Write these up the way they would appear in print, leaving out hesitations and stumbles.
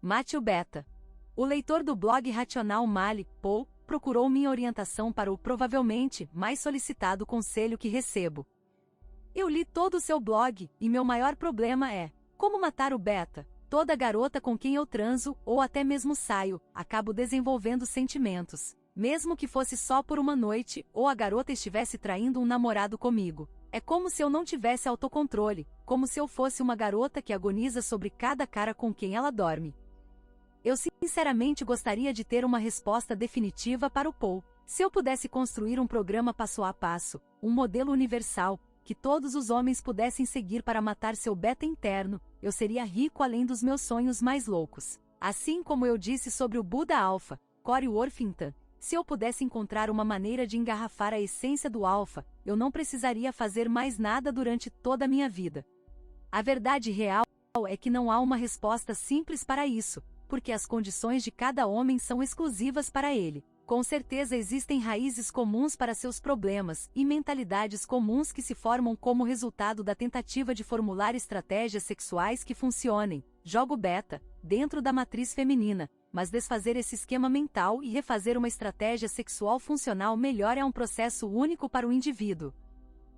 Mate o beta. O leitor do blog Racional Mali, Paul, procurou minha orientação para o provavelmente mais solicitado conselho que recebo. Eu li todo o seu blog, e meu maior problema é como matar o beta. Toda garota com quem eu transo, ou até mesmo saio, acabo desenvolvendo sentimentos. Mesmo que fosse só por uma noite, ou a garota estivesse traindo um namorado comigo. É como se eu não tivesse autocontrole, como se eu fosse uma garota que agoniza sobre cada cara com quem ela dorme. Eu sinceramente gostaria de ter uma resposta definitiva para o Paul. Se eu pudesse construir um programa passo a passo, um modelo universal, que todos os homens pudessem seguir para matar seu beta interno, eu seria rico além dos meus sonhos mais loucos. Assim como eu disse sobre o Buda Alpha, Corey Worthington, se eu pudesse encontrar uma maneira de engarrafar a essência do Alpha, eu não precisaria fazer mais nada durante toda a minha vida. A verdade real é que não há uma resposta simples para isso, porque as condições de cada homem são exclusivas para ele. Com certeza existem raízes comuns para seus problemas e mentalidades comuns que se formam como resultado da tentativa de formular estratégias sexuais que funcionem, jogo beta, dentro da matriz feminina, mas desfazer esse esquema mental e refazer uma estratégia sexual funcional melhor é um processo único para o indivíduo.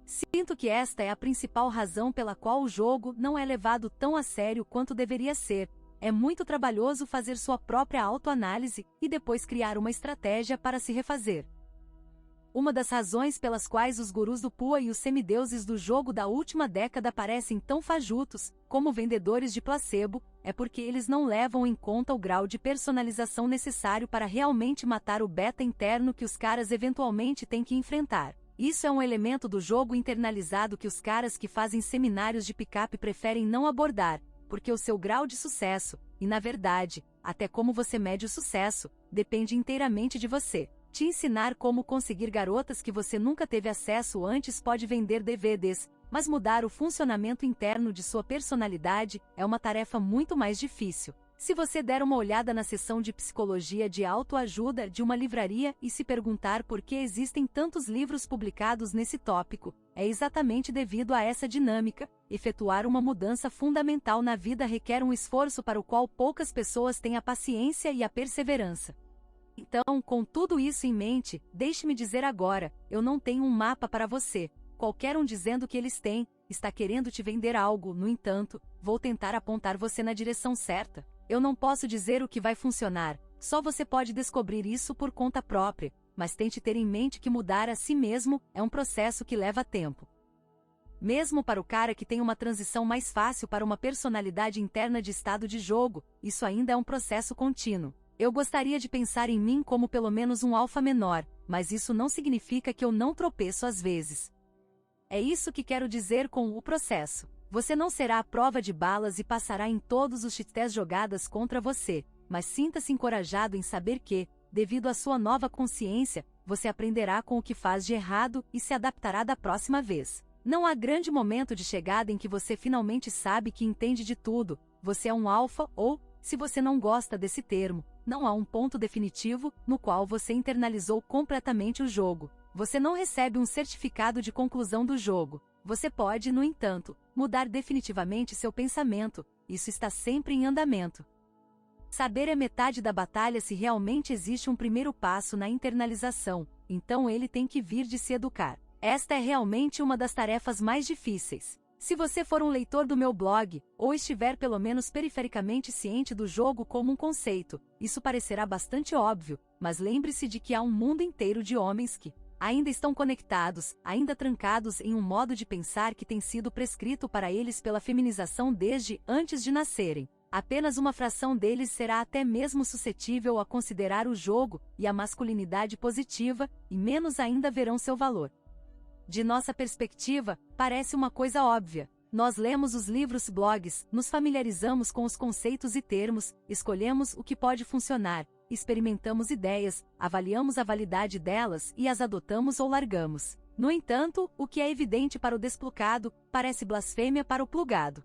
Sinto que esta é a principal razão pela qual o jogo não é levado tão a sério quanto deveria ser. É muito trabalhoso fazer sua própria autoanálise e depois criar uma estratégia para se refazer. Uma das razões pelas quais os gurus do Pua e os semideuses do jogo da última década parecem tão fajutos, como vendedores de placebo, é porque eles não levam em conta o grau de personalização necessário para realmente matar o beta interno que os caras eventualmente têm que enfrentar. Isso é um elemento do jogo internalizado que os caras que fazem seminários de picape preferem não abordar, porque o seu grau de sucesso, e na verdade, até como você mede o sucesso, depende inteiramente de você. Te ensinar como conseguir garotas que você nunca teve acesso antes pode vender DVDs, mas mudar o funcionamento interno de sua personalidade é uma tarefa muito mais difícil. Se você der uma olhada na seção de psicologia de autoajuda de uma livraria e se perguntar por que existem tantos livros publicados nesse tópico, é exatamente devido a essa dinâmica. Efetuar uma mudança fundamental na vida requer um esforço para o qual poucas pessoas têm a paciência e a perseverança. Então, com tudo isso em mente, deixe-me dizer agora, eu não tenho um mapa para você. Qualquer um dizendo que eles têm, está querendo te vender algo, no entanto, vou tentar apontar você na direção certa. Eu não posso dizer o que vai funcionar, só você pode descobrir isso por conta própria, mas tente ter em mente que mudar a si mesmo é um processo que leva tempo. Mesmo para o cara que tem uma transição mais fácil para uma personalidade interna de estado de jogo, isso ainda é um processo contínuo. Eu gostaria de pensar em mim como pelo menos um alfa menor, mas isso não significa que eu não tropeço às vezes. É isso que quero dizer com o processo. Você não será a prova de balas e passará em todos os testes jogadas contra você, mas sinta-se encorajado em saber que, devido à sua nova consciência, você aprenderá com o que faz de errado e se adaptará da próxima vez. Não há grande momento de chegada em que você finalmente sabe que entende de tudo, você é um alfa ou, se você não gosta desse termo, não há um ponto definitivo no qual você internalizou completamente o jogo. Você não recebe um certificado de conclusão do jogo. Você pode, no entanto, mudar definitivamente seu pensamento, isso está sempre em andamento. Saber é metade da batalha se realmente existe um primeiro passo na internalização, então ele tem que vir de se educar. Esta é realmente uma das tarefas mais difíceis. Se você for um leitor do meu blog, ou estiver pelo menos perifericamente ciente do jogo como um conceito, isso parecerá bastante óbvio, mas lembre-se de que há um mundo inteiro de homens que ainda estão conectados, ainda trancados em um modo de pensar que tem sido prescrito para eles pela feminização desde antes de nascerem. Apenas uma fração deles será até mesmo suscetível a considerar o jogo e a masculinidade positiva, e menos ainda verão seu valor. De nossa perspectiva, parece uma coisa óbvia. Nós lemos os livros, blogs, nos familiarizamos com os conceitos e termos, escolhemos o que pode funcionar, experimentamos ideias, avaliamos a validade delas e as adotamos ou largamos. No entanto, o que é evidente para o desplugado, parece blasfêmia para o plugado.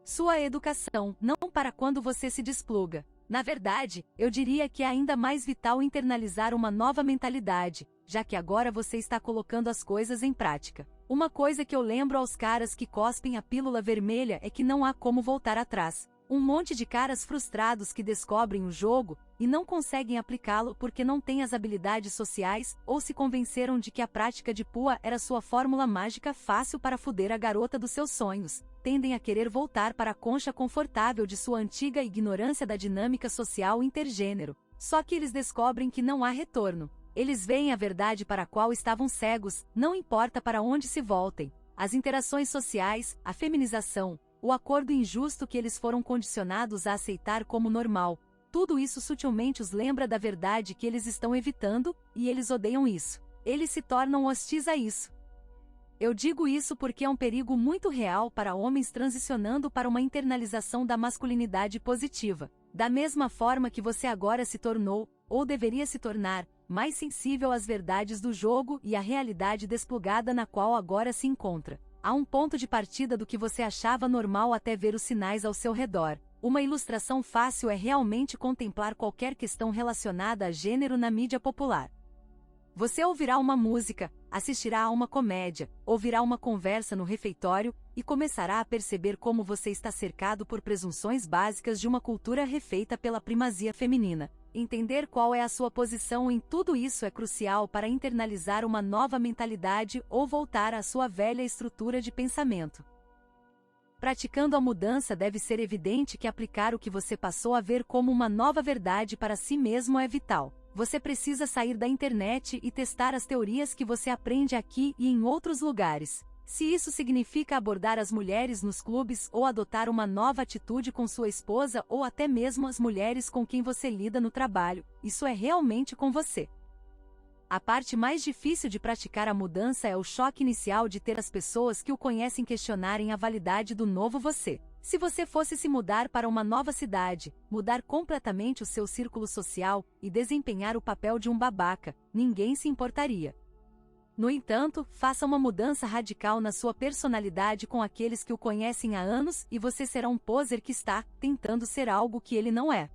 Sua educação, não para quando você se despluga. Na verdade, eu diria que é ainda mais vital internalizar uma nova mentalidade, já que agora você está colocando as coisas em prática. Uma coisa que eu lembro aos caras que cospem a pílula vermelha é que não há como voltar atrás. Um monte de caras frustrados que descobrem o jogo e não conseguem aplicá-lo porque não têm as habilidades sociais ou se convenceram de que a prática de PUA era sua fórmula mágica fácil para foder a garota dos seus sonhos, tendem a querer voltar para a concha confortável de sua antiga ignorância da dinâmica social intergênero. Só que eles descobrem que não há retorno. Eles veem a verdade para a qual estavam cegos, não importa para onde se voltem. As interações sociais, a feminização, o acordo injusto que eles foram condicionados a aceitar como normal, tudo isso sutilmente os lembra da verdade que eles estão evitando, e eles odeiam isso. Eles se tornam hostis a isso. Eu digo isso porque é um perigo muito real para homens transicionando para uma internalização da masculinidade positiva. Da mesma forma que você agora se tornou, ou deveria se tornar, mais sensível às verdades do jogo e à realidade desplugada na qual agora se encontra. Há um ponto de partida do que você achava normal até ver os sinais ao seu redor. Uma ilustração fácil é realmente contemplar qualquer questão relacionada a gênero na mídia popular. Você ouvirá uma música, assistirá a uma comédia, ouvirá uma conversa no refeitório e começará a perceber como você está cercado por presunções básicas de uma cultura refeita pela primazia feminina. Entender qual é a sua posição em tudo isso é crucial para internalizar uma nova mentalidade ou voltar à sua velha estrutura de pensamento. Praticando a mudança deve ser evidente que aplicar o que você passou a ver como uma nova verdade para si mesmo é vital. Você precisa sair da internet e testar as teorias que você aprende aqui e em outros lugares. Se isso significa abordar as mulheres nos clubes ou adotar uma nova atitude com sua esposa ou até mesmo as mulheres com quem você lida no trabalho, isso é realmente com você. A parte mais difícil de praticar a mudança é o choque inicial de ter as pessoas que o conhecem questionarem a validade do novo você. Se você fosse se mudar para uma nova cidade, mudar completamente o seu círculo social e desempenhar o papel de um babaca, ninguém se importaria. No entanto, faça uma mudança radical na sua personalidade com aqueles que o conhecem há anos e você será um poser que está tentando ser algo que ele não é.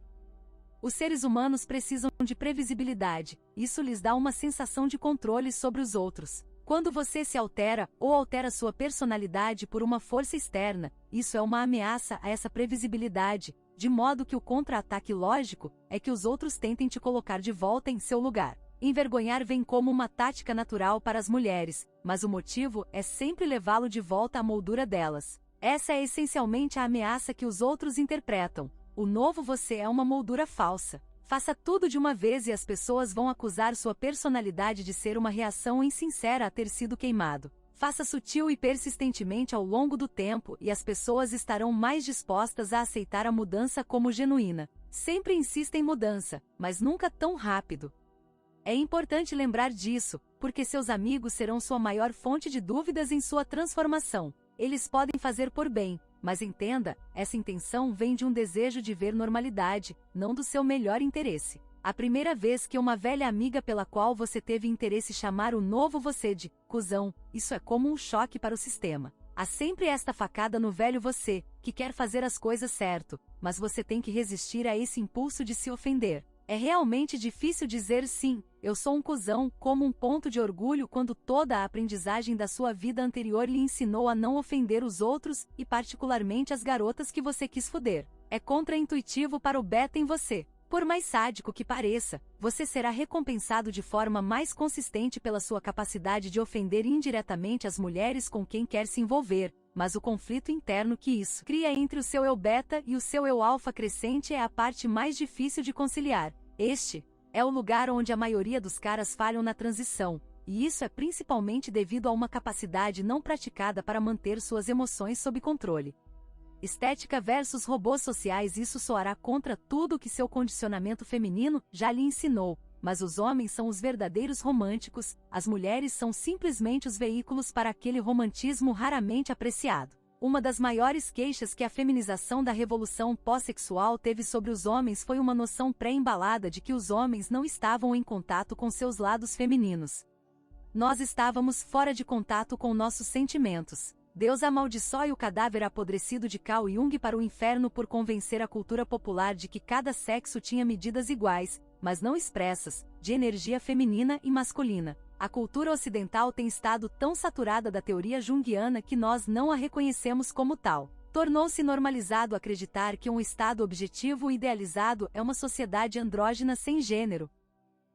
Os seres humanos precisam de previsibilidade, isso lhes dá uma sensação de controle sobre os outros. Quando você se altera ou altera sua personalidade por uma força externa, isso é uma ameaça a essa previsibilidade, de modo que o contra-ataque lógico é que os outros tentem te colocar de volta em seu lugar. Envergonhar vem como uma tática natural para as mulheres, mas o motivo é sempre levá-lo de volta à moldura delas. Essa é essencialmente a ameaça que os outros interpretam. O novo você é uma moldura falsa. Faça tudo de uma vez e as pessoas vão acusar sua personalidade de ser uma reação insincera a ter sido queimado. Faça sutil e persistentemente ao longo do tempo e as pessoas estarão mais dispostas a aceitar a mudança como genuína. Sempre insista em mudança, mas nunca tão rápido. É importante lembrar disso, porque seus amigos serão sua maior fonte de dúvidas em sua transformação. Eles podem fazer por bem, mas entenda, essa intenção vem de um desejo de ver normalidade, não do seu melhor interesse. A primeira vez que uma velha amiga pela qual você teve interesse chamar o novo você de cuzão, isso é como um choque para o sistema. Há sempre esta facada no velho você, que quer fazer as coisas certo, mas você tem que resistir a esse impulso de se ofender. É realmente difícil dizer sim, eu sou um cuzão, como um ponto de orgulho quando toda a aprendizagem da sua vida anterior lhe ensinou a não ofender os outros, e particularmente as garotas que você quis foder. É contra-intuitivo para o beta em você. Por mais sádico que pareça, você será recompensado de forma mais consistente pela sua capacidade de ofender indiretamente as mulheres com quem quer se envolver, mas o conflito interno que isso cria entre o seu eu beta e o seu eu alfa crescente é a parte mais difícil de conciliar. Este é o lugar onde a maioria dos caras falham na transição, e isso é principalmente devido a uma capacidade não praticada para manter suas emoções sob controle. Estética versus robôs sociais. Isso soará contra tudo que seu condicionamento feminino já lhe ensinou, mas os homens são os verdadeiros românticos, as mulheres são simplesmente os veículos para aquele romantismo raramente apreciado. Uma das maiores queixas que a feminização da revolução pós-sexual teve sobre os homens foi uma noção pré-embalada de que os homens não estavam em contato com seus lados femininos. Nós estávamos fora de contato com nossos sentimentos. Deus amaldiçoe o cadáver apodrecido de Carl Jung para o inferno por convencer a cultura popular de que cada sexo tinha medidas iguais, mas não expressas, de energia feminina e masculina. A cultura ocidental tem estado tão saturada da teoria junguiana que nós não a reconhecemos como tal. Tornou-se normalizado acreditar que um estado objetivo idealizado é uma sociedade andrógina sem gênero.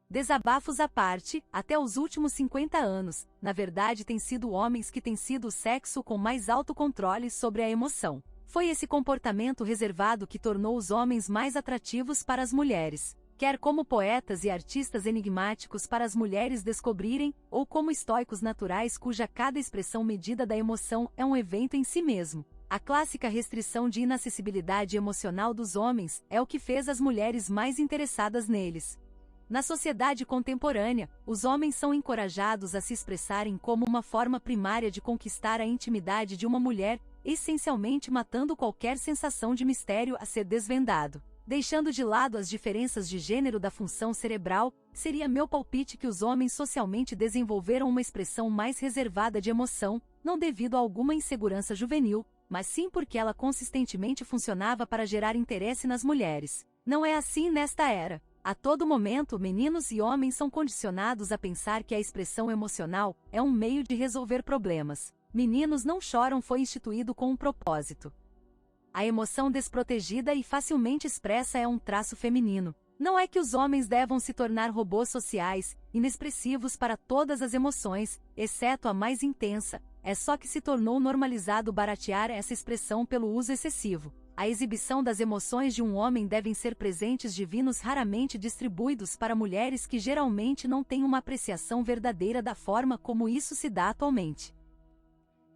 Desabafos à parte, até os últimos 50 anos, na verdade têm sido homens que têm sido o sexo com mais autocontrole sobre a emoção. Foi esse comportamento reservado que tornou os homens mais atrativos para as mulheres, quer como poetas e artistas enigmáticos para as mulheres descobrirem, ou como estoicos naturais cuja cada expressão medida da emoção é um evento em si mesmo. A clássica restrição de inacessibilidade emocional dos homens é o que fez as mulheres mais interessadas neles. Na sociedade contemporânea, os homens são encorajados a se expressarem como uma forma primária de conquistar a intimidade de uma mulher, essencialmente matando qualquer sensação de mistério a ser desvendado. Deixando de lado as diferenças de gênero da função cerebral, seria meu palpite que os homens socialmente desenvolveram uma expressão mais reservada de emoção, não devido a alguma insegurança juvenil, mas sim porque ela consistentemente funcionava para gerar interesse nas mulheres. Não é assim nesta era. A todo momento, meninos e homens são condicionados a pensar que a expressão emocional é um meio de resolver problemas. Meninos não choram foi instituído com um propósito. A emoção desprotegida e facilmente expressa é um traço feminino. Não é que os homens devam se tornar robôs sociais, inexpressivos para todas as emoções, exceto a mais intensa, é só que se tornou normalizado baratear essa expressão pelo uso excessivo. A exibição das emoções de um homem devem ser presentes divinos raramente distribuídos para mulheres que geralmente não têm uma apreciação verdadeira da forma como isso se dá atualmente.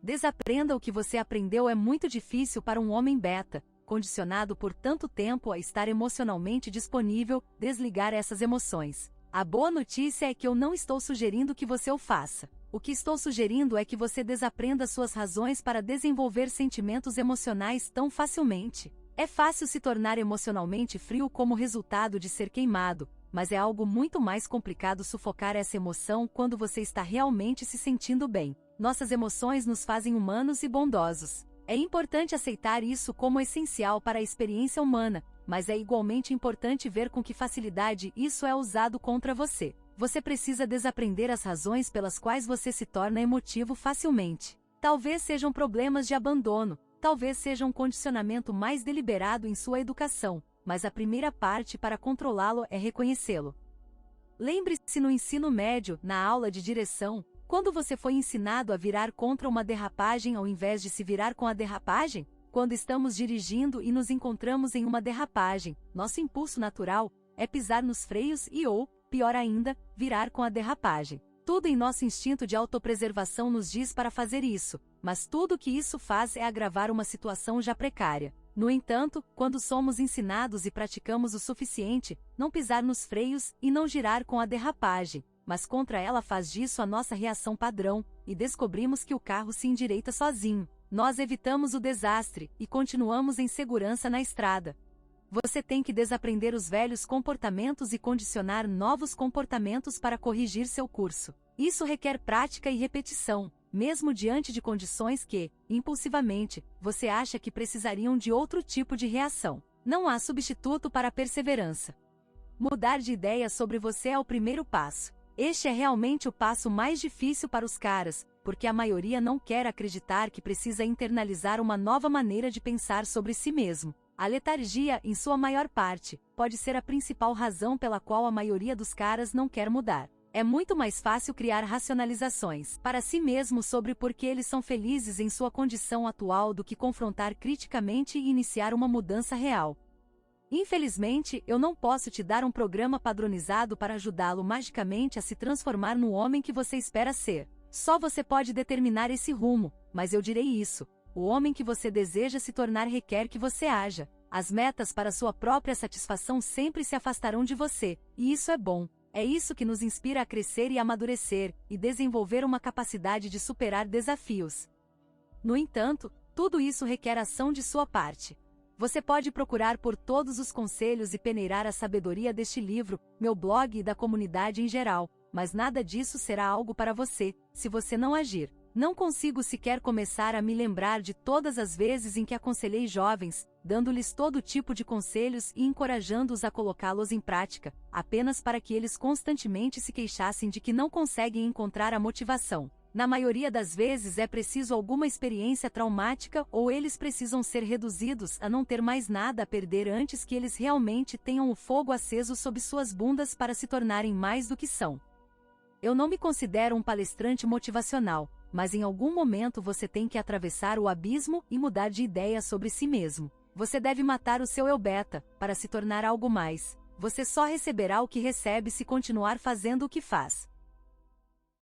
Desaprenda o que você aprendeu é muito difícil para um homem beta, condicionado por tanto tempo a estar emocionalmente disponível, desligar essas emoções. A boa notícia é que eu não estou sugerindo que você o faça. O que estou sugerindo é que você desaprenda suas razões para desenvolver sentimentos emocionais tão facilmente. É fácil se tornar emocionalmente frio como resultado de ser queimado, mas é algo muito mais complicado sufocar essa emoção quando você está realmente se sentindo bem. Nossas emoções nos fazem humanos e bondosos. É importante aceitar isso como essencial para a experiência humana, mas é igualmente importante ver com que facilidade isso é usado contra você. Você precisa desaprender as razões pelas quais você se torna emotivo facilmente. Talvez sejam problemas de abandono, talvez seja um condicionamento mais deliberado em sua educação, mas a primeira parte para controlá-lo é reconhecê-lo. Lembre-se no ensino médio, na aula de direção, quando você foi ensinado a virar contra uma derrapagem ao invés de se virar com a derrapagem? Quando estamos dirigindo e nos encontramos em uma derrapagem, nosso impulso natural é pisar nos freios ou, pior ainda, virar com a derrapagem. Tudo em nosso instinto de autopreservação nos diz para fazer isso, mas tudo o que isso faz é agravar uma situação já precária. No entanto, quando somos ensinados e praticamos o suficiente, não pisar nos freios e não girar com a derrapagem, mas contra ela faz disso a nossa reação padrão, e descobrimos que o carro se endireita sozinho. Nós evitamos o desastre e continuamos em segurança na estrada. Você tem que desaprender os velhos comportamentos e condicionar novos comportamentos para corrigir seu curso. Isso requer prática e repetição, mesmo diante de condições que, impulsivamente, você acha que precisariam de outro tipo de reação. Não há substituto para a perseverança. Mudar de ideia sobre você é o primeiro passo. Este é realmente o passo mais difícil para os caras, porque a maioria não quer acreditar que precisa internalizar uma nova maneira de pensar sobre si mesmo. A letargia, em sua maior parte, pode ser a principal razão pela qual a maioria dos caras não quer mudar. É muito mais fácil criar racionalizações para si mesmo sobre por que eles são felizes em sua condição atual do que confrontar criticamente e iniciar uma mudança real. Infelizmente, eu não posso te dar um programa padronizado para ajudá-lo magicamente a se transformar no homem que você espera ser. Só você pode determinar esse rumo, mas eu direi isso. O homem que você deseja se tornar requer que você haja. As metas para sua própria satisfação sempre se afastarão de você, e isso é bom. É isso que nos inspira a crescer e amadurecer, e desenvolver uma capacidade de superar desafios. No entanto, tudo isso requer ação de sua parte. Você pode procurar por todos os conselhos e peneirar a sabedoria deste livro, meu blog e da comunidade em geral, mas nada disso será algo para você, se você não agir. Não consigo sequer começar a me lembrar de todas as vezes em que aconselhei jovens, dando-lhes todo tipo de conselhos e encorajando-os a colocá-los em prática, apenas para que eles constantemente se queixassem de que não conseguem encontrar a motivação. Na maioria das vezes é preciso alguma experiência traumática ou eles precisam ser reduzidos a não ter mais nada a perder antes que eles realmente tenham o fogo aceso sob suas bundas para se tornarem mais do que são. Eu não me considero um palestrante motivacional, mas em algum momento você tem que atravessar o abismo e mudar de ideia sobre si mesmo. Você deve matar o seu eu beta, para se tornar algo mais. Você só receberá o que recebe se continuar fazendo o que faz.